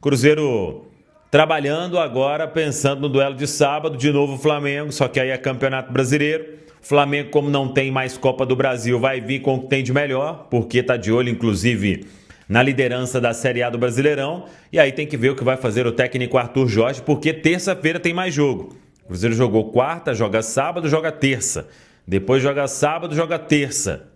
Cruzeiro trabalhando agora, pensando no duelo de sábado, de novo o Flamengo, só que aí é Campeonato Brasileiro. Flamengo, como não tem mais Copa do Brasil, vai vir com o que tem de melhor, porque tá de olho, inclusive, na liderança da Série A do Brasileirão. E aí tem que ver o que vai fazer o técnico Arthur Jorge, porque terça-feira tem mais jogo. O Cruzeiro jogou quarta, joga sábado, joga terça. Depois joga sábado, joga terça.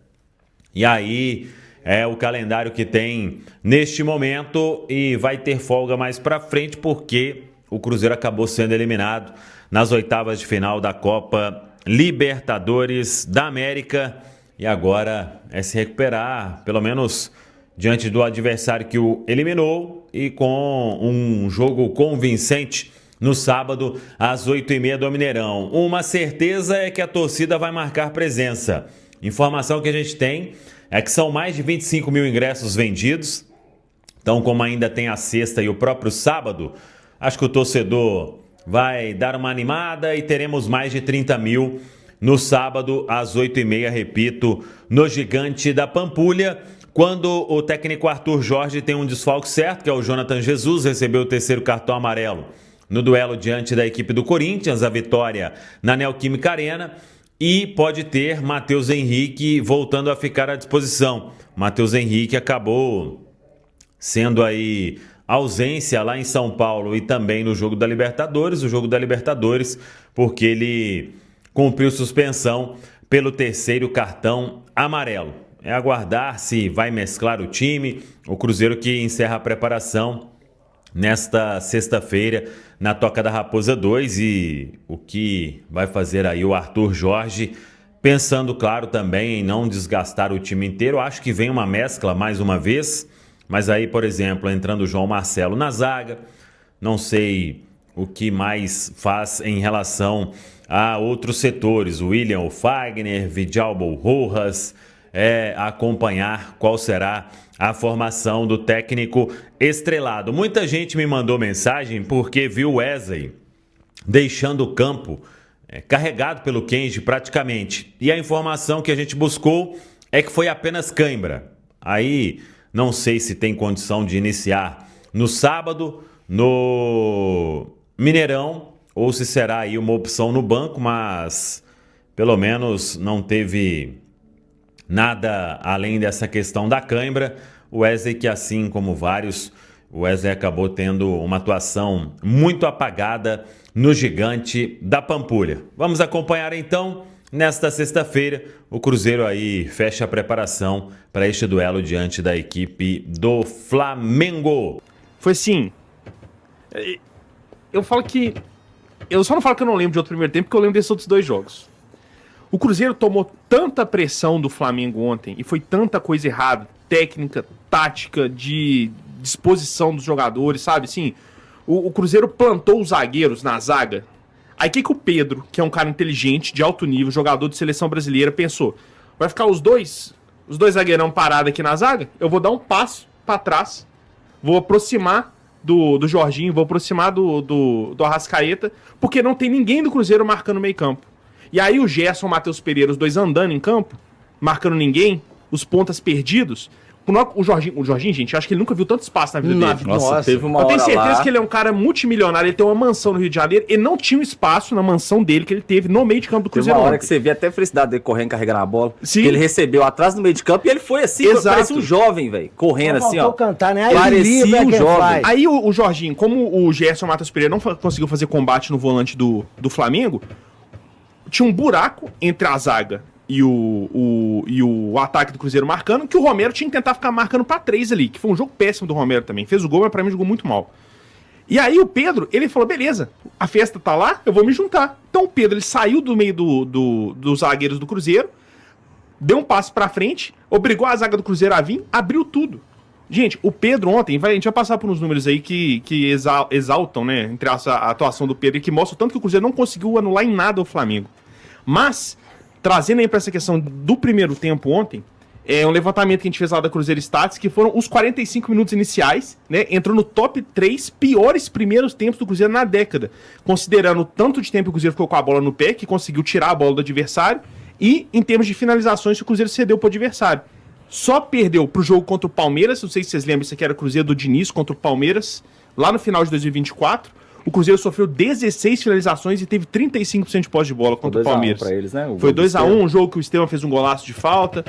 E aí é o calendário que tem neste momento e vai ter folga mais pra frente, porque o Cruzeiro acabou sendo eliminado nas oitavas de final da Copa Libertadores da América. E agora é se recuperar, pelo menos diante do adversário que o eliminou, e com um jogo convincente no sábado às 8h30 do Mineirão. Uma certeza é que a torcida vai marcar presença. Informação que a gente tem é que são mais de 25 mil ingressos vendidos. Então, como ainda tem a sexta e o próprio sábado, acho que o torcedor vai dar uma animada e teremos mais de 30 mil no sábado às 8h30, repito, no Gigante da Pampulha, quando o técnico Arthur Jorge tem um desfalque certo, que é o Jonathan Jesus, recebeu o terceiro cartão amarelo no duelo diante da equipe do Corinthians, a vitória na Neoquímica Arena, e pode ter Matheus Henrique voltando a ficar à disposição. Matheus Henrique acabou sendo aí ausência lá em São Paulo e também no jogo da Libertadores, porque ele cumpriu suspensão pelo terceiro cartão amarelo. É aguardar se vai mesclar o time, o Cruzeiro que encerra a preparação nesta sexta-feira na Toca da Raposa 2, e o que vai fazer aí o Arthur Jorge, pensando, claro, também em não desgastar o time inteiro. Acho que vem uma mescla mais uma vez, mas aí, por exemplo, entrando o João Marcelo na zaga, não sei o que mais faz em relação a outros setores, o William, o Fagner, Vidalbo, Rojas, acompanhar qual será a formação do técnico estrelado. Muita gente me mandou mensagem porque viu o Wesley deixando o campo carregado pelo Kenji praticamente. E a informação que a gente buscou é que foi apenas cãibra. Aí não sei se tem condição de iniciar no sábado, no Mineirão, ou se será aí uma opção no banco, mas pelo menos não teve nada além dessa questão da cãibra. O Wesley, que assim como vários, o Wesley acabou tendo uma atuação muito apagada no Gigante da Pampulha. Vamos acompanhar então, nesta sexta-feira, o Cruzeiro aí fecha a preparação para este duelo diante da equipe do Flamengo. Foi assim, eu só não falo que eu não lembro de outro primeiro tempo, porque eu lembro desses outros dois jogos. O Cruzeiro tomou tanta pressão do Flamengo ontem e foi tanta coisa errada, técnica, tática, de disposição dos jogadores, sabe? Assim, o Cruzeiro plantou os zagueiros na zaga. Aí o que o Pedro, que é um cara inteligente, de alto nível, jogador de seleção brasileira, pensou? Vai ficar os dois zagueirão parados aqui na zaga? Eu vou dar um passo pra trás, vou aproximar do Jorginho, vou aproximar do Arrascaeta, porque não tem ninguém do Cruzeiro marcando o meio campo. E aí o Gerson e o Matheus Pereira, os dois andando em campo, marcando ninguém, os pontas perdidos. O Jorginho, gente, acho que ele nunca viu tanto espaço na vida dele. Nossa, teve uma hora. Eu tenho certeza lá que ele é um cara multimilionário, ele tem uma mansão no Rio de Janeiro, ele não tinha um espaço na mansão dele que ele teve no meio de campo do Cruzeiro. Teve uma hora que você via até a felicidade dele correndo, carregando a bola. Sim. Que ele recebeu atrás no meio de campo e ele foi assim, parecia um jovem, velho, correndo assim, ó. Cantar, né? Parecia um jovem. Aí o Jorginho, como o Gerson e o Matheus Pereira não conseguiu fazer combate no volante do Flamengo, tinha um buraco entre a zaga e o ataque do Cruzeiro marcando, que o Romero tinha que tentar ficar marcando pra 3 ali, que foi um jogo péssimo do Romero também. Fez o gol, mas pra mim jogou muito mal. E aí o Pedro, ele falou, beleza, a festa tá lá, eu vou me juntar. Então o Pedro, ele saiu do meio dos zagueiros do Cruzeiro, deu um passo pra frente, obrigou a zaga do Cruzeiro a vir, abriu tudo. Gente, o Pedro ontem, a gente vai passar por uns números aí que exaltam, né, entre a atuação do Pedro, e que mostram tanto que o Cruzeiro não conseguiu anular em nada o Flamengo. Mas, trazendo aí pra essa questão do primeiro tempo ontem, é um levantamento que a gente fez lá da Cruzeiro Stats, que foram os 45 minutos iniciais, né, entrou no top 3 piores primeiros tempos do Cruzeiro na década, considerando o tanto de tempo que o Cruzeiro ficou com a bola no pé, que conseguiu tirar a bola do adversário, e em termos de finalizações que o Cruzeiro cedeu pro adversário. Só perdeu pro jogo contra o Palmeiras, não sei se vocês lembram, isso aqui era o Cruzeiro do Diniz contra o Palmeiras, lá no final de 2024, o Cruzeiro sofreu 16 finalizações e teve 35% de posse de bola contra o Palmeiras. Pra eles, né? Foi 2-1, um jogo que o Estevam fez um golaço de falta.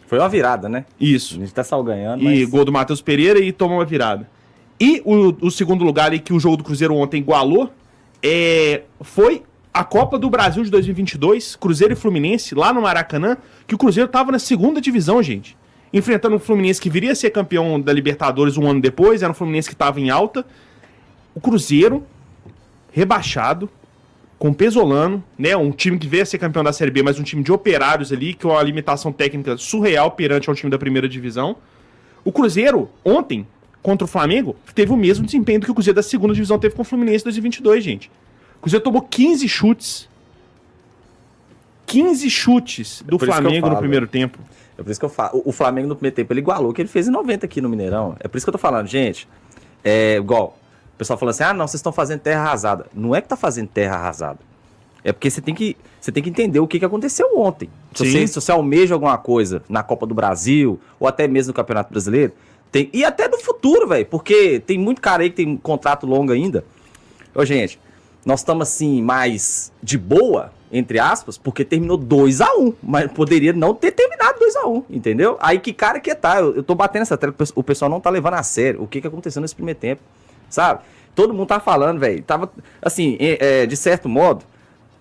Foi uma virada, né? Isso. A gente tá só ganhando, E gol do Matheus Pereira e tomou uma virada. E o segundo lugar aí que o jogo do Cruzeiro ontem igualou foi a Copa do Brasil de 2022, Cruzeiro e Fluminense, lá no Maracanã, que o Cruzeiro tava na segunda divisão, gente. Enfrentando um Fluminense que viria a ser campeão da Libertadores um ano depois, era um Fluminense que tava em alta. O Cruzeiro, rebaixado, com Pesolano, né, um time que veio a ser campeão da Série B, mas um time de operários ali, que é uma limitação técnica surreal perante ao time da primeira divisão. O Cruzeiro, ontem, contra o Flamengo, teve o mesmo desempenho do que o Cruzeiro da segunda divisão teve com o Fluminense em 2022, gente. O Cruzeiro tomou 15 chutes. 15 chutes do Flamengo no primeiro tempo. É por isso que eu falo. O Flamengo no primeiro tempo, ele igualou o que ele fez em 90 aqui no Mineirão. É por isso que eu tô falando, gente. Igual, o pessoal falando assim, não, vocês estão fazendo terra arrasada. Não é que tá fazendo terra arrasada. É porque você tem que entender o que aconteceu ontem. Se você almeja alguma coisa na Copa do Brasil, ou até mesmo no Campeonato Brasileiro, e até no futuro, velho, porque tem muito cara aí que tem um contrato longo ainda. Ô, gente, nós estamos assim, mais de boa, entre aspas, porque terminou 2-1, mas poderia não ter terminado 2-1, entendeu? Aí que cara que tá, eu tô batendo essa tela, o pessoal não tá levando a sério o que aconteceu nesse primeiro tempo, sabe? Todo mundo tá falando, velho, tava, assim, de certo modo,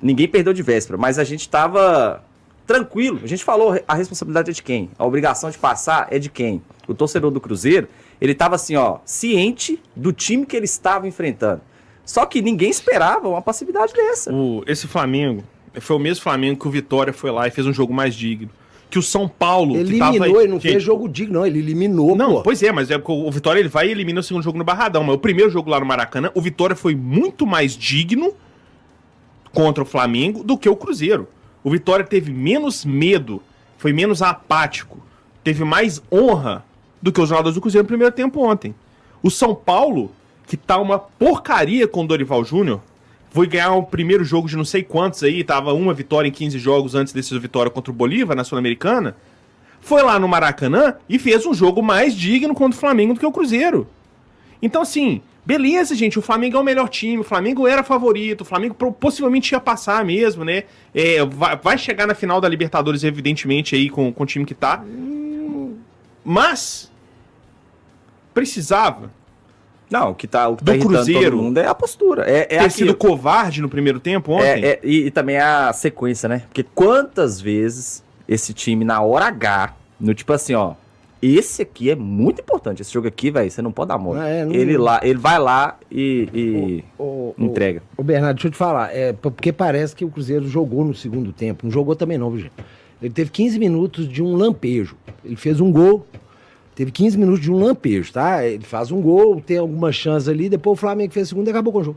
ninguém perdeu de véspera, mas a gente tava tranquilo, a gente falou, a responsabilidade é de quem? A obrigação de passar é de quem? O torcedor do Cruzeiro, ele tava assim, ó, ciente do time que ele estava enfrentando. Só que ninguém esperava uma passividade dessa. Esse Flamengo foi o mesmo Flamengo que o Vitória foi lá e fez um jogo mais digno. Que o São Paulo... Eliminou, ele não fez jogo digno, não. Ele eliminou, Não, pois é, mas o Vitória ele vai e elimina o segundo jogo no Barradão. Mas o primeiro jogo lá no Maracanã, o Vitória foi muito mais digno contra o Flamengo do que o Cruzeiro. O Vitória teve menos medo, foi menos apático, teve mais honra do que os jogadores do Cruzeiro no primeiro tempo ontem. O São Paulo, que tá uma porcaria com o Dorival Júnior, foi ganhar o primeiro jogo de não sei quantos aí, tava uma vitória em 15 jogos antes dessa vitória contra o Bolívar na Sul-Americana, foi lá no Maracanã e fez um jogo mais digno contra o Flamengo do que o Cruzeiro. Então assim, beleza, gente, o Flamengo é o melhor time, o Flamengo era favorito, o Flamengo possivelmente ia passar mesmo, né? Vai chegar na final da Libertadores, evidentemente, aí com o time que tá. Mas precisava. Não, o que tá do irritando Cruzeiro todo mundo é a postura. Ter sido covarde no primeiro tempo ontem. E também a sequência, né? Porque quantas vezes esse time, na hora H, no tipo assim, ó, esse aqui é muito importante. Esse jogo aqui, velho, você não pode dar mole. Ele vai lá e entrega. Ô, Bernardo, deixa eu te falar. Porque parece que o Cruzeiro jogou no segundo tempo. Não jogou também não, viu, gente? Ele teve 15 minutos de um lampejo. Ele fez um gol. Teve 15 minutos de um lampejo, tá? Ele faz um gol, tem alguma chance ali, depois o Flamengo fez o segundo e acabou com o jogo.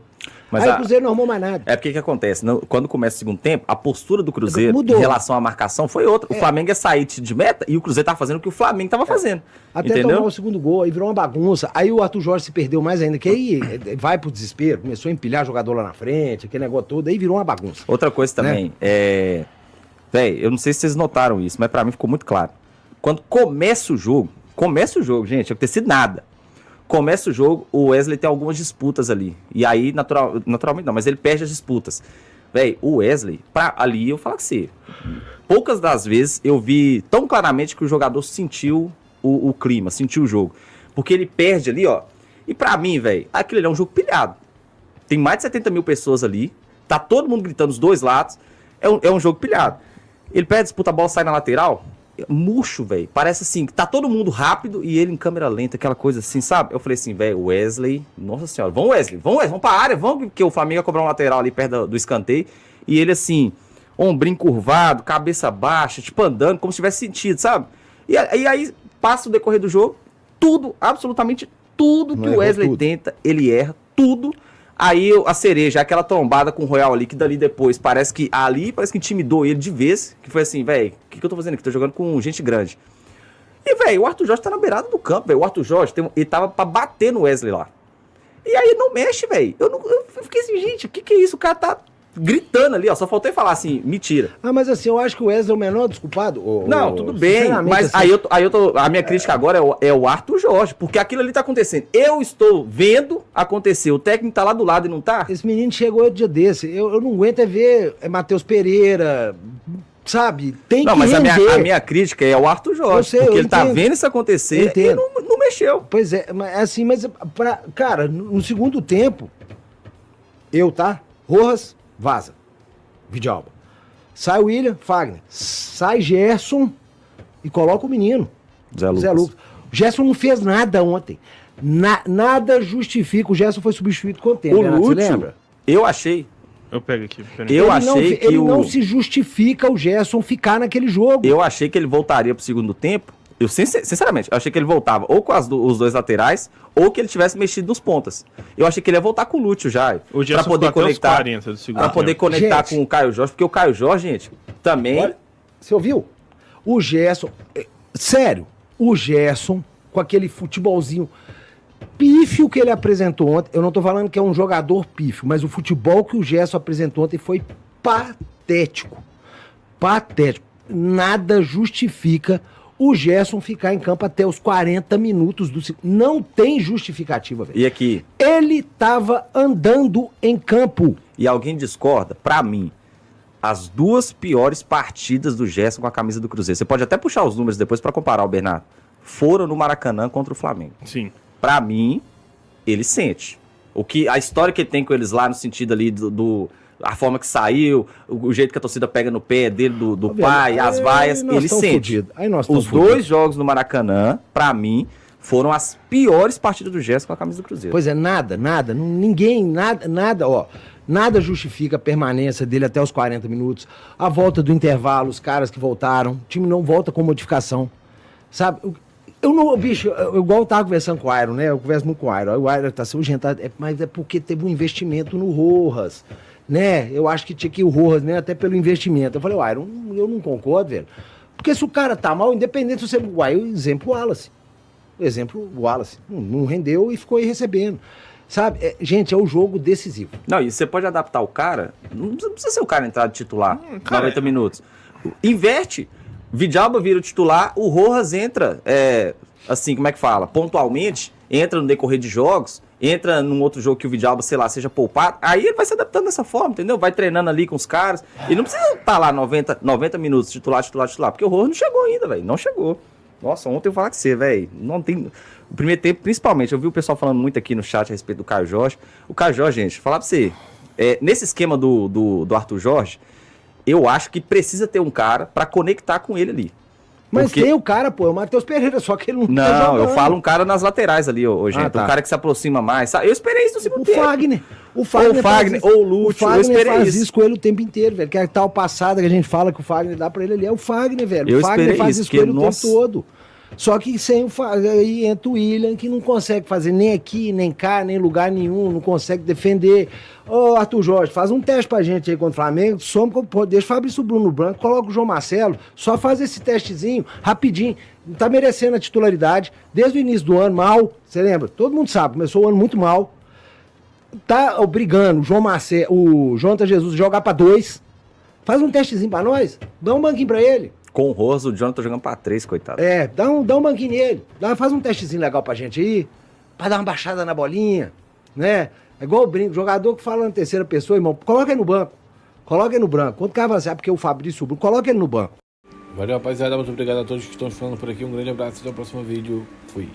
Mas aí o Cruzeiro não arrumou mais nada. É porque que acontece? Quando começa o segundo tempo, a postura do Cruzeiro mudou. Em relação à marcação foi outra. O Flamengo ia sair de meta e o Cruzeiro tava fazendo o que o Flamengo tava fazendo. Até entendeu? tomar o segundo gol, aí virou uma bagunça. Aí o Arthur Jorge se perdeu mais ainda, que aí vai pro desespero, começou a empilhar jogador lá na frente, aquele negócio todo, aí virou uma bagunça. Outra coisa também, velho, eu não sei se vocês notaram isso, mas pra mim ficou muito claro. Quando começa o jogo, gente, não tem sido nada. Começa o jogo, o Wesley tem algumas disputas ali. E aí, naturalmente não, mas ele perde as disputas. Véi, o Wesley, ali eu falo que você, poucas das vezes eu vi tão claramente que o jogador sentiu o clima, sentiu o jogo. Porque ele perde ali, ó. E pra mim, velho, aquilo ali é um jogo pilhado. Tem mais de 70 mil pessoas ali, tá todo mundo gritando os dois lados. É um jogo pilhado. Ele perde a disputa, a bola sai na lateral. Murcho, velho. Parece assim, tá todo mundo rápido e ele em câmera lenta, aquela coisa assim, sabe? Eu falei assim, velho, Wesley, nossa senhora, vamos Wesley, vamos pra área, vamos, porque o Flamengo ia cobrar um lateral ali perto do escanteio. E ele assim, ombrinho curvado, cabeça baixa, tipo andando, como se tivesse sentido, sabe? E aí passa o decorrer do jogo, tudo, absolutamente tudo que o Wesley tenta, ele erra, tudo. Aí a cereja, aquela trombada com o Royal ali, que dali depois parece que intimidou ele de vez, que foi assim, velho, o que eu tô fazendo aqui? Tô jogando com gente grande. E, velho, o Arthur Jorge tá na beirada do campo, velho. O Arthur Jorge, ele tava pra bater no Wesley lá. E aí não mexe, velho. Eu fiquei assim, gente, o que é isso? O cara tá gritando ali, ó. Só faltou ele falar assim, mentira. Ah, mas assim, eu acho que o Wesley é o menor desculpado. Não, tudo bem, mas assim, aí eu tô. A minha crítica agora é o Arthur Jorge, porque aquilo ali tá acontecendo. Eu estou vendo acontecer, o técnico tá lá do lado e não tá? esse menino chegou outro dia desse. Eu não aguento ver Matheus Pereira, sabe? Tem Não, que mas render. a minha crítica é o Arthur Jorge, Eu sei, porque eu ele tá entendo. vendo isso acontecer e não mexeu. Pois é, mas assim, cara, no segundo tempo, Rojas, vaza. Vidalba. Sai o William, Fagner. Sai Gerson e coloca o menino. Zé Lucas. O Gerson não fez nada ontem. Nada justifica. O Gerson foi substituído com o tempo. O Renato, você Lúcio, lembra? eu achei. Eu pego aqui. Peraí. Eu Ele achei que ele não se justifica o Gerson ficar naquele jogo. Eu achei que ele voltaria pro segundo tempo. Eu, sinceramente, eu achei que ele voltava ou com os dois laterais, ou que ele tivesse mexido nos pontas. Eu achei que ele ia voltar com o Lúcio já. O Gerson pra poder ficou até os conectar. 40 do segundo Pra poder tempo. conectar Gente. com o Caio Jorge, porque o Caio Jorge, gente, também. Olha, você ouviu? O Gerson, sério, o Gerson, com aquele futebolzinho pífio que ele apresentou ontem, eu não tô falando que é um jogador pífio, mas o futebol que o Gerson apresentou ontem foi patético. Patético. Nada justifica o Gerson ficar em campo até os 40 minutos do segundo. Não tem justificativa, velho. E aqui, Ele tava andando em campo. e alguém discorda, pra mim, as duas piores partidas do Gerson com a camisa do Cruzeiro, você pode até puxar os números depois pra comparar, o Bernardo, foram no Maracanã contra o Flamengo. Sim. Pra mim, ele sente. A história que ele tem com eles lá, no sentido ali a forma que saiu, o jeito que a torcida pega no pé dele, do pai, as vaias, ele sente. Os dois jogos no Maracanã, pra mim, foram as piores partidas do Gerson com a camisa do Cruzeiro. Pois é, nada, nada justifica a permanência dele até os 40 minutos. A volta do intervalo, os caras que voltaram, o time não volta com modificação, sabe? Eu não, bicho, igual eu tava conversando com o Iron, né? Eu converso muito com o Iron. O Iron tá sendo urgentado, mas é porque teve um investimento no Rojas, né? Eu acho que tinha que ir o Rojas, né? Até pelo investimento. Eu falei, Iron, eu não concordo, velho. Porque se o cara tá mal, independente se você... o exemplo, o Wallace. Não rendeu e ficou aí recebendo. Sabe? Gente, é o jogo decisivo. Não, e você pode adaptar o cara, não precisa ser o cara entrar de titular, cara, 90 minutos. Inverte. Vidalba vira o titular, o Rojas entra, assim, como é que fala? Pontualmente, entra no decorrer de jogos, entra num outro jogo que o Vidalba, sei lá, seja poupado, aí ele vai se adaptando dessa forma, entendeu? Vai treinando ali com os caras, e não precisa estar lá 90 minutos, titular, porque o Rojas não chegou ainda, velho, não chegou. Nossa, ontem eu vou falar com você, velho, não tem... O primeiro tempo, principalmente, eu vi o pessoal falando muito aqui no chat a respeito do Caio Jorge. O Caio Jorge, gente, falar pra você, nesse esquema do Arthur Jorge, eu acho que precisa ter um cara pra conectar com ele ali. Mas Porque... tem o cara, pô, é o Matheus Pereira, só que ele não tá Não, eu jogando. falo um cara nas laterais ali, gente. tá. Um cara que se aproxima mais. Sabe? Eu esperei isso no segundo O tempo. Fagner. Ou o Fagner, ou o Lúcio, eu esperei faz isso. isso com ele o tempo inteiro, velho. Que é a tal passada que a gente fala que o Fagner dá pra ele ali. É o Fagner, velho. Eu O Fagner esperei faz isso, isso com ele porque, o nossa. tempo todo. Só que sem o Fagner, aí entra o William, que não consegue fazer nem aqui, nem cá, nem lugar nenhum, não consegue defender. Ô, Arthur Jorge, faz um teste pra gente aí contra o Flamengo, deixa o Fabrício Bruno branco, coloca o João Marcelo, só faz esse testezinho, rapidinho. Não tá merecendo a titularidade, desde o início do ano, mal, você lembra? Todo mundo sabe, começou o ano muito mal. Tá obrigando o João Marcelo, o Jonathan Jesus jogar pra 2. Faz um testezinho pra nós, dá um banquinho pra ele. Com o Rosa, o Jonathan jogando pra 3, coitado. Dá um banquinho nele. Faz um testezinho legal pra gente aí. Pra dar uma baixada na bolinha. Né? É igual o brinco. Jogador que fala na terceira pessoa, irmão. Coloca ele no banco. Coloca ele no branco. Quando o cara avançar, porque o Fabrício Bruno, coloca ele no banco. Valeu, rapaziada. Muito obrigado a todos que estão falando por aqui. Um grande abraço e até o próximo vídeo. Fui.